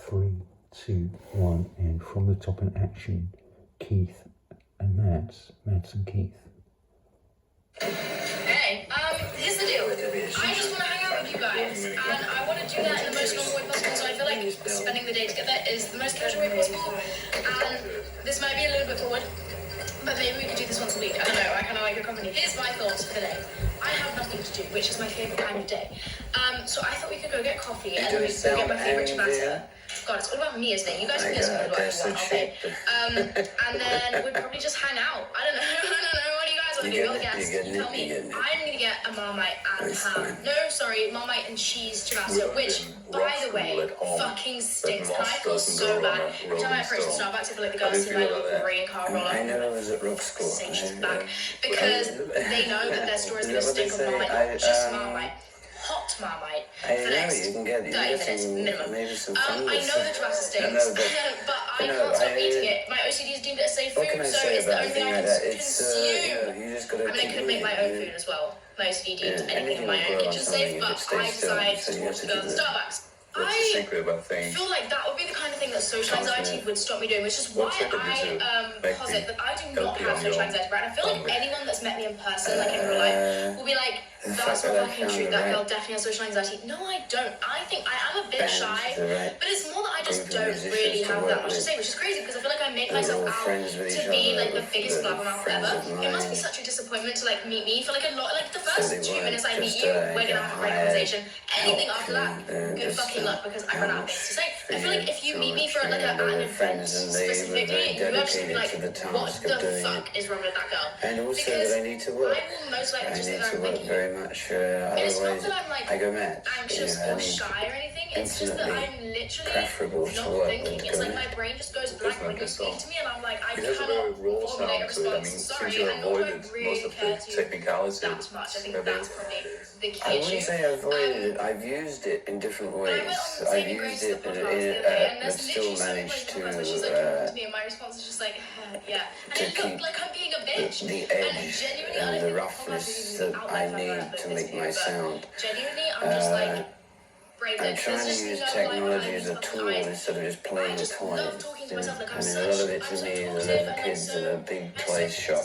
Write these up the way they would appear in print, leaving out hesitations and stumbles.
3, 2, 1, and from the top in action, Kieth and Mads and Kieth. Hey, here's the deal. I just want to hang out with you guys, and I want to do that in the most normal way possible, so I feel like spending the day together is the most casual way possible, and this might be a little bit forward, but maybe we could do this once a week. I don't know, I kind of like your company. Here's my thoughts for the day. I have nothing to do, which is my favourite kind of day. So I thought we could go get coffee, and then we could go get my favourite ciabatta. God, it's all about me, isn't it? You guys can get something about what you want, okay? And then we'd probably just hang out. I don't know. What do you guys want to do? You're the guest. You tell me. I'm going to get a Marmite and ham. No, sorry, Marmite and cheese ciabatta, which, by the way, fucking stinks. And I feel so bad. Every time I approach the Starbucks, I feel like the girls see my little green car roll up. I know I was at rock school. Say she's back. Because they know that their store is going to stink of Marmite. Not just Marmite. Hot Marmite for the next 30 minutes minimum. I know the ciabatta stinks, but I can't stop eating it. My OCD has deemed it a safe food, so it's the only thing I can consume. I mean, I could make my own food as well. My OCD deems anything in my own kitchen safe, but I decide to watch the girls at Starbucks. I feel like that would be the kind of thing that social anxiety would stop me doing, which is why I posit that I do not have social anxiety, right? I feel like anyone that's met me in person, like in real life, will be like, that's not fucking true, that girl definitely has social anxiety. No, I don't. I think I am a bit shy, but it's more that I just don't really have that much to say, which is crazy because I feel like I make myself out to be like the biggest blabbermouth ever. It must be such a disappointment to like meet me for like a lot, like the first 2 minutes I meet you, we're gonna have a great conversation. Anything after that, good fucking luck because I run out of things to say. I feel like if you meet me for like an event specifically, you have to be like, what the fuck is wrong with that girl? And also that I need to work. I will most likely just I need to work very much. Otherwise, I go mad. Anxious or shy or anything. It's just that I'm literally not thinking. It's like my brain just goes blank when you speak to me, and I'm like, I cannot formulate a response. Sorry, I don't really care to that much. I think that's probably the key issue. I wouldn't say avoided it. I've used it in different ways. I've used it, but still managed to my response is just like, yeah. And it looked like I'm being a bitch. The edge and the roughness that I need to make my sound. Genuinely, I'm just like, I'm trying to use technology as a tool instead of just playing with toys. I mean, a lot of it to me is I love the kids in a big toy shop,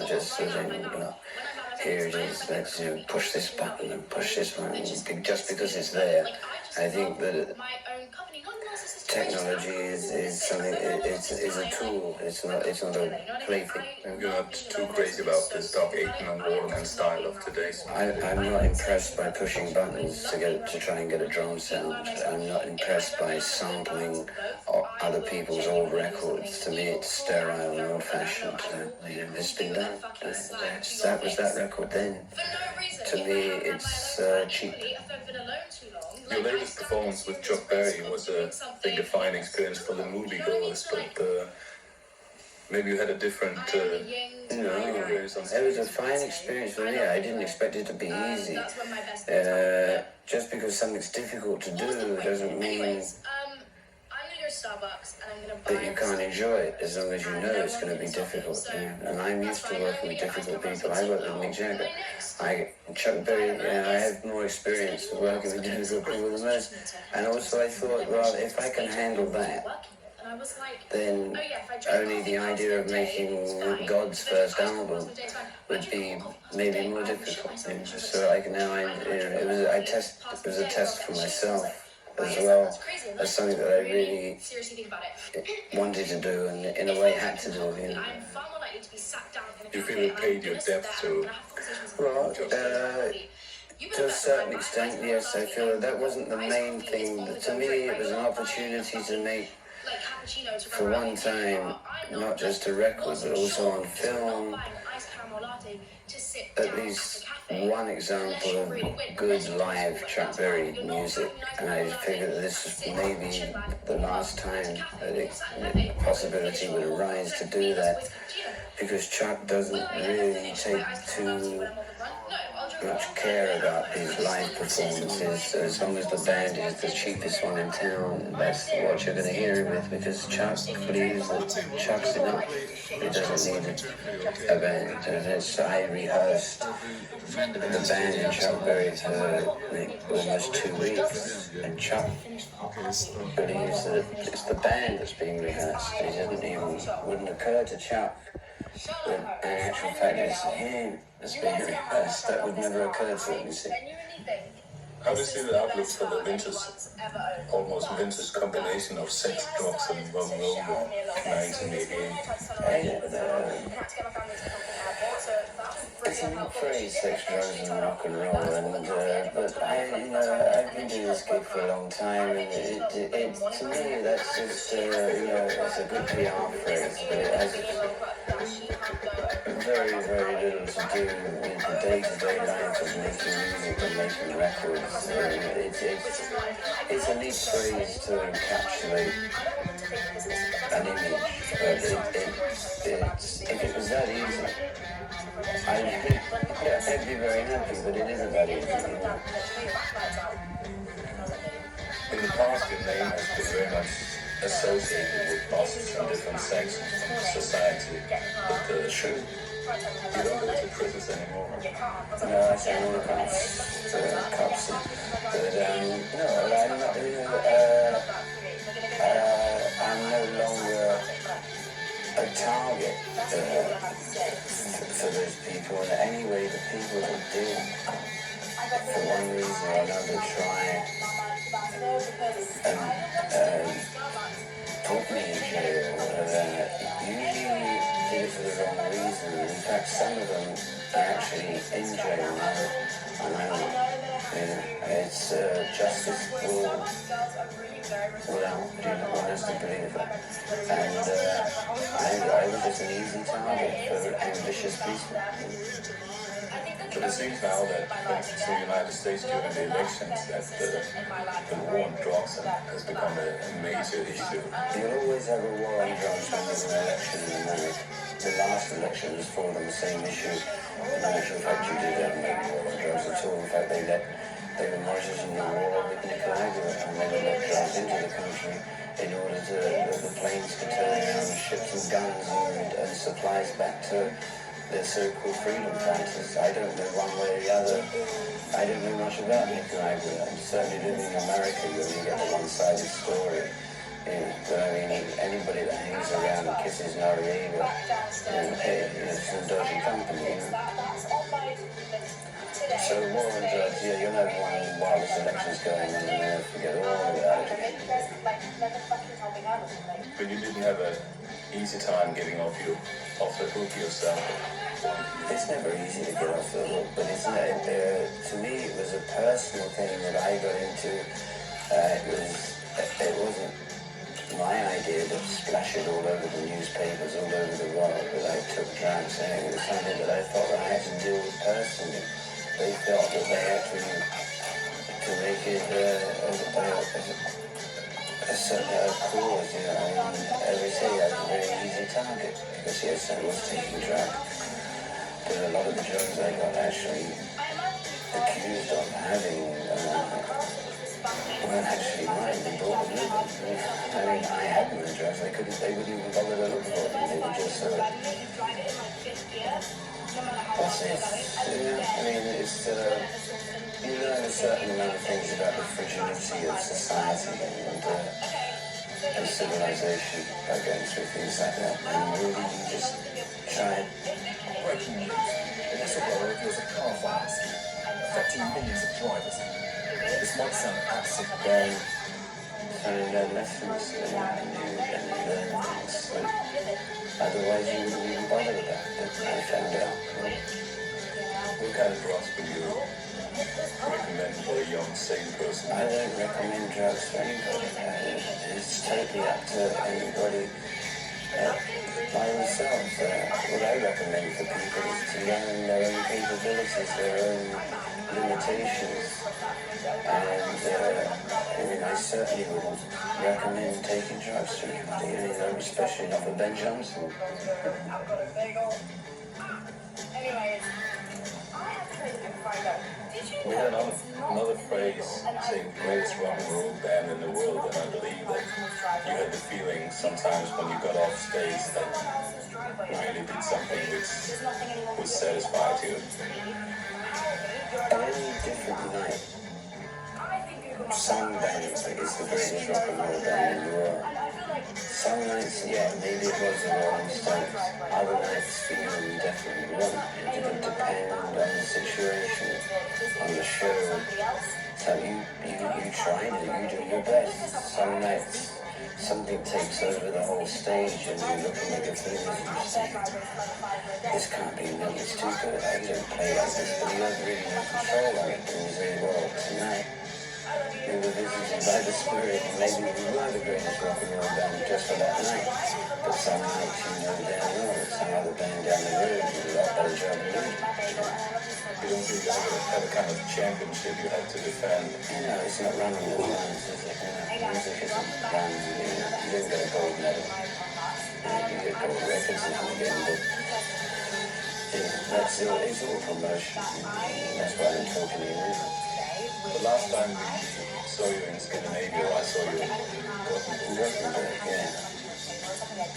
just sort of here it is, let's push this button and push this one, just because it's there. I think that technology is something, it's a tool, it's not a plaything. You're not too crazy about this Doc Aikman Waterman style of today. I'm not impressed by pushing buttons to try and get a drum sound. I'm not impressed by sampling other people's old records. To me, it's sterile and old-fashioned. It's been done. That was that record then. To me, it's cheap. Your latest performance with Chuck Berry was a big defining experience for the moviegoers, but maybe you had a different experience. It was a fine experience for me. I didn't expect it to be easy. Just because something's difficult to do doesn't mean that you can't enjoy it, as long as you know it's going to be difficult. And I'm used to working with difficult people. I work with Mick Jagger. Chuck Berry, I have more experience with working with difficult people than most. And also I thought, well, if I can handle that, then only the idea of making God's first album would be maybe more difficult. So it was a test for myself as well, as something that I really wanted to do and in a way had to do. You feel it paid your debt to? Well, to a certain extent, yes. I feel that wasn't the main thing. To me, it was an opportunity to make, for one time, not just a record, but also on film, at least one example of good live Chuck Berry music, and I figured that this was maybe the last time that the possibility would arise to do that, because Chuck doesn't really take too much care about these live performances. As long as the band is the cheapest one in town, that's what you're going to hear him with, because Chuck believes that Chuck's enough. He doesn't need a band. I rehearsed the band in Chuck Berry for almost 2 weeks, and Chuck believes that it's the band that's being rehearsed. Wouldn't occur to Chuck that in actual fact it's him that's being rehearsed. That would never occur to him, you see. How do you see the outlook for the almost vintage combination of sex, drugs, and rock and roll with 1988? It's a new phrase, sex, drugs, and rock and roll, but I've been doing this gig for a long time, and it to me, that's just, it's a good PR phrase, but it has very, very little to do with the day-to-day life of making music and making records. It's a neat phrase to encapsulate an image, but if it was that easy, I'd be very happy, but it isn't that easy. In the past, your name has been very much associated with bosses and different sections of society, but you don't go to prisons anymore. No, I say all the cops, I'm no longer a target for those people, and anyway, the people that did, for one reason or another, try and put me in jail, usually did it for the wrong reason. In fact, some of them are actually in jail now, and I don't know. It's justice will out, one has to believe that. And I was just an easy target for ambitious people. But it seems now that, for instance, in the United States during the elections, that the war on drugs has become a major issue. You'll always have a war on drugs when there's an election in America. The last election was fought on the same issue. In actual fact, you did have no war on drugs at all. In fact, they were monitoring the war with Nicaragua, and they would let drugs into the country in order that the planes could turn around and ship some guns and supplies back to the so-called freedom fighters. I don't know one way or the other. I don't know much about Nicaragua. I'm certainly living in America. You only get a one-sided story. But I mean, anybody that hangs around and kisses Narrated, it's some dodgy company. So war on drugs, you'll have one while this election's going on, and they'll forget all about it. But you didn't have an easy time getting off the hook yourself. It's never easy to get off the hook, but it's not, to me it was a personal thing that I got into. It wasn't my idea to splash it all over the newspapers, all over the world, that I took drugs, and it was something that I thought that I had to deal with personally. They felt that they had to make it a certain cause, they say I was a very easy target, because yes, I was taking drugs. But a lot of the drugs I got actually accused of having weren't actually mine. They brought them with them. I mean, I had no drugs. They wouldn't even bother to look for them. They would just what's this? I mean, it's you learn a certain amount of things about the fragility of society and civilization by going through things like that. And really, you just try and breaking news. In this world, reveals a car fire scheme affecting millions of drivers. This might sound absurd. then trying to learn lessons and learn things that otherwise you wouldn't even bother about. But I found out. What kind of drugs would you recommend for a young, sane person? I don't recommend drugs for anybody. It's totally up to anybody by themselves. What I recommend for people is to learn their own capabilities, their own limitations. And I certainly wouldn't recommend taking drugs for anybody, especially not for Ben Johnson. We had another phrase saying greatest rock and roll band in the world, and I believe that you had the feeling sometimes when you got off stage that you really did something which was satisfied you. Any different night, some bands think it's the greatest rock and roll band in the world. Some nights, yeah, maybe it was the Rolling Stones. Other nights, you definitely won't. It would depend on the situation, on the show. So you try it, you do your best. Some nights, something takes over the whole stage and you're looking at your fingers and you say, this can't be me, it's too good. I don't play like this, but you don't really have control of it. And you say, well, tonight, we were visited by the spirit, and maybe we were the greatest rock and roll band just for that night. But some nights, damn well, some other band down the road did a lot better job than you. You don't think you had a kind of championship you had to defend? It's not running the runs, is it? Music isn't run, you didn't get a gold medal. You get gold records now and again, but it's all promotion. That's why I'm talking to you now. The last time we saw you in Scandinavia, I saw you in Gothenburg. Yeah.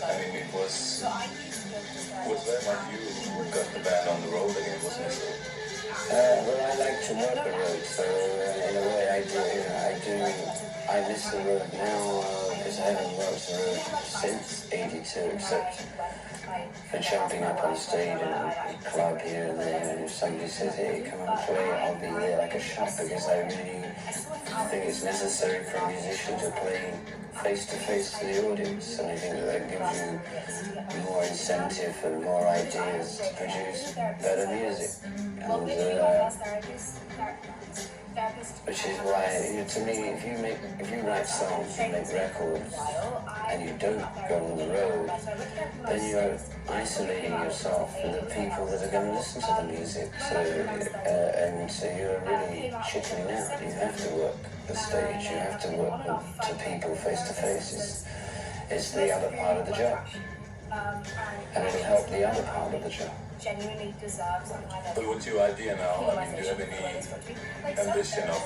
I mean, it was very much you who got the band on the road again, wasn't it? Well, I like to work the road, so in a way I miss the road now because I haven't worked the road since '82, except for jumping up on stage in a club here and there. And if somebody says, hey, come and play, I'll be there like a shot because I really think it's necessary for a musician to play face to face to the audience. And I think that gives you more incentive and more ideas to produce better music. Which is why, to me, if you write songs and make records and you don't go on the road, then you're isolating yourself from the people that are going to listen to the music. So you're really chickening out. You have to work the stage. You have to work to people face to face. It's the other part of the job, and it'll help the other part of the job. Genuinely deserves some kind of. But what's your idea now? I mean, do you have any ambition of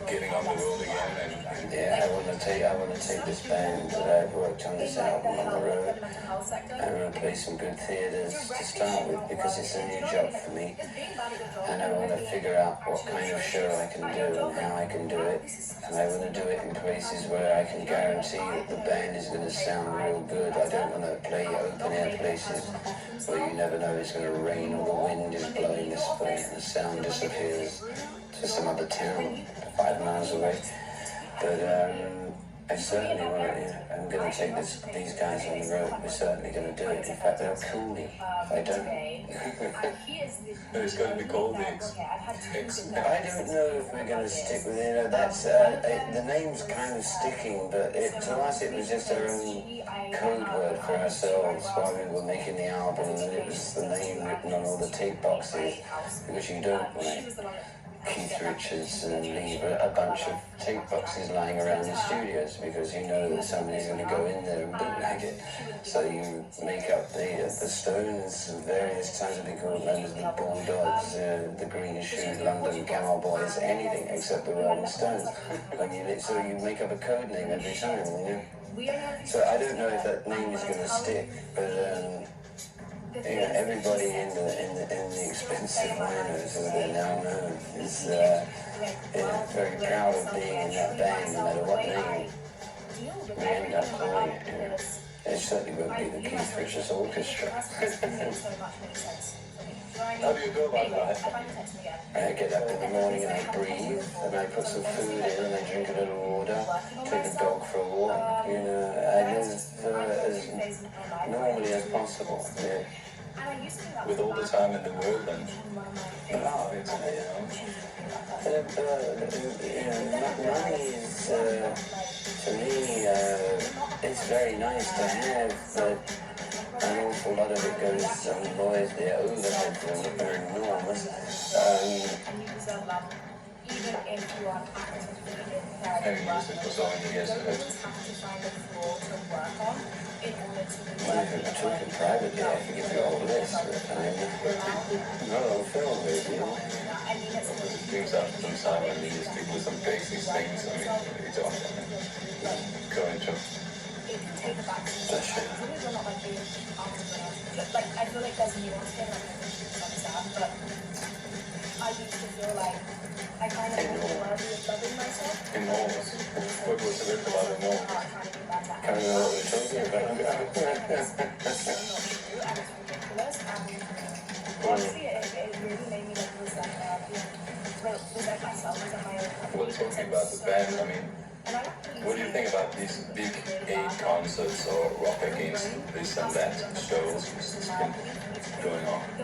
getting on the road again? Yeah, I want to take this band that I've worked on this album on the road. I want to play some good theatres to start with because it's a new job for me. And I want to figure out what kind of show I can do and how I can do it. And I want to do it in places where I can guarantee that the band is going to sound real good. I don't want to play open air places where you never know it's going to rain or the wind is blowing this way and the sound disappears to some other town 5 miles away. But I certainly want to, I'm going to take these guys on the road. We're certainly going to do it. In fact, they'll kill me if I don't. It's going to be called the X. I don't know if we're going to stick with it. That's the name's kind of sticking, but to us it was just our own code word for ourselves while we were making the album, and it was the name written on all the tape boxes, because you don't want Keith Richards and leave a bunch of tape boxes lying around the studios because you know that somebody's going to go in there and bootleg it. So you make up the Stones and various times of people known as the Bulldogs, the Green Shoes, London Cowboys, anything except the Rolling Stones. So you make up a code name every time, So I don't know if that name is going to stick, but everybody in the expensive miners who are now known is very proud of being in that band, no matter what name we end up calling it. It certainly won't be the Keith Richards Orchestra. How do you go about life? I get up in the morning and I breathe, and I put some food in, and I drink a little water, take the dog for a walk. I live as normally as possible. Yeah. With all the time in the world and money is, to me, it's very nice to have, but an awful lot of it goes on lawyers. Their overheads are enormous. even if you are actively in Heavy music for so many years. you always have to find a flaw to work on in order to be Well, if you're talking privately, I can give you a whole list, but not on film, maybe. Things after some time when you stick with some basic things, I mean, you don't go into take a back seat. That's it. You're not like being like I feel like there's nuance here, like I think you understand, but I used to feel like I kind of wasn't worthy of loving myself. enormous. What was the bit about enormous? I don't know what we're talking about. Honestly, it really made me like resent myself, resent my own. We're talking about the band, I mean, what do you think about these big aid concerts or rock against this and that shows that's been going on? I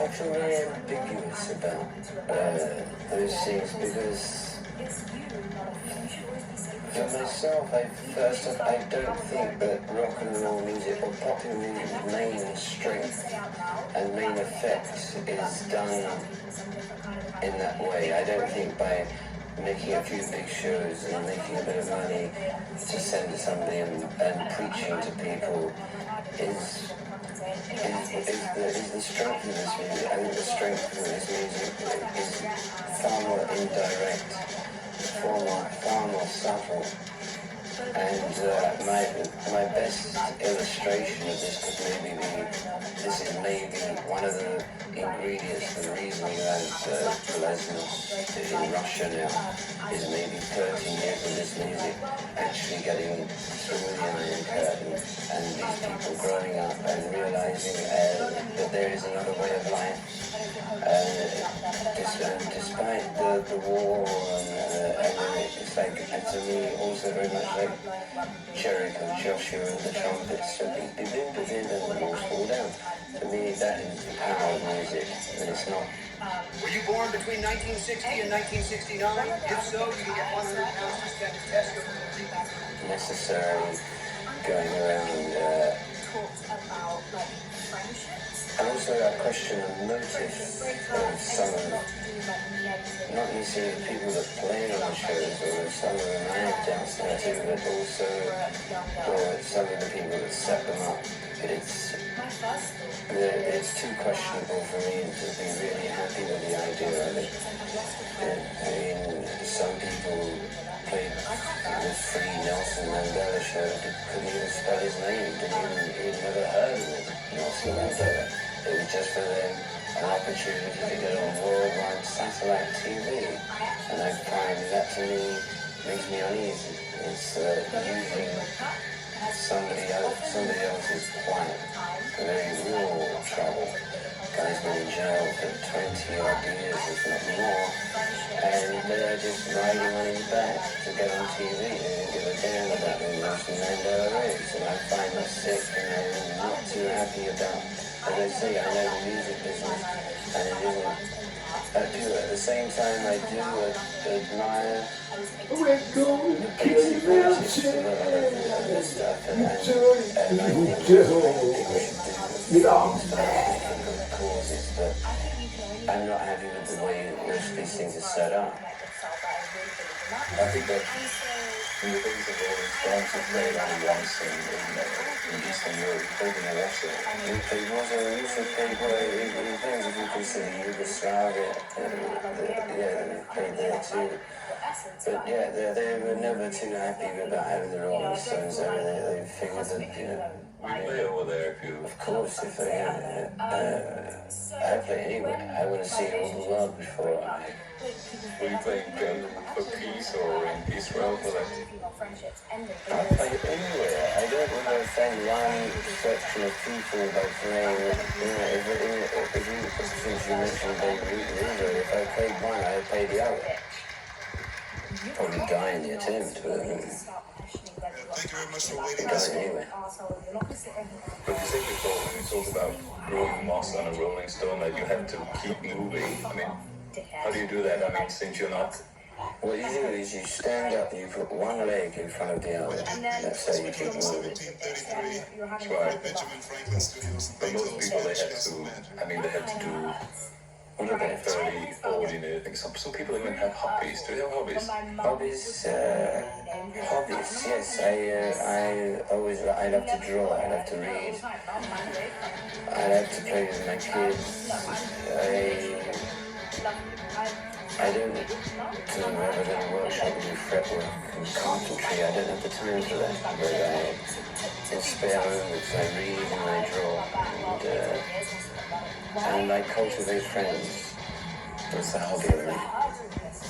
feel very ambiguous about those things because for myself, I don't think that rock and roll music or popular music's main strength and main effect is done in that way. I don't think by making a few big shows and making a bit of money to send to somebody and preaching to people is the strength of this music. I think the strength of this music is far more indirect, far more subtle. And my best illustration of this could maybe be, this is maybe one of the ingredients, the reason you have Glasnost in Russia now is maybe 30 years of this music actually getting through the Iron Curtain and these people growing up and realizing that there is another way of life. Despite the war and it's like, and to me also very much like Jericho, Joshua and the trumpets, and the walls fall down. To me that is the power of music, and it's not. Were you born between 1960 and 1969? If so, you can get 100 pounds to spend a test of Necessarily going around and also I question the motive of some of them, not necessarily the people that play on the shows, or some of them I have doubts about too, but also some of the people that set them up. It's too questionable for me to be really happy with the idea of it. I mean, some people played the Free Nelson Mandela show, couldn't even spell his name, he'd never heard of it, Nelson Mandela. It was just for them an opportunity to get on worldwide satellite TV, and I find that to me makes me uneasy. It's using somebody else's planet for very real trouble. Guy's been in jail for 20 odd years, if not more, and they're just riding on his back to get on TV. They didn't give a damn about the Nelson Mandela race, and I find that sick, and I'm not too happy about. As I say, I know the music business, and it isn't. I do at the same time. I do admire the basic politics of the stuff, and I think people should do causes, but I'm not happy with the way most of these things are set up. I think that in the days of Rolling Stones, who played only once in Eastern Europe, played in Russia. It also played in things, if you consider Yugoslavia, they played there too. But yeah, they were never too happy about having the Rolling Stones there. They figured that, We play over there if you... of course, if they I play anywhere. I want to see all the world before I... Were you playing for peace or in Israel for that? I play anywhere. I don't want to offend one section of people by playing, if you, since you mentioned Beirut in Israel, if I played one, I play the other. Probably die in the attempt, but Thank you very much for waiting. die anyway. But you said before, when you talk about growing moss on a Rolling Stone, that you have to keep moving. I mean, how do you do that? I mean, since you're not... What you do is you stand up and you put one leg in front of the other. That's how you keep moving. 1733, Right. Benjamin Franklin Studios. But most people, they have to... I mean, they have to do What are they? Fairly ordinary. I think some people even have hobbies. Do they have hobbies? Hobbies, yes. I love to draw, I love to read, I love to play with my kids. I don't do a little workshop and do fretwork and carpentry. I don't have the time for that. But in spare moments I read and I draw and I cultivate friends. That's a hobby of mine.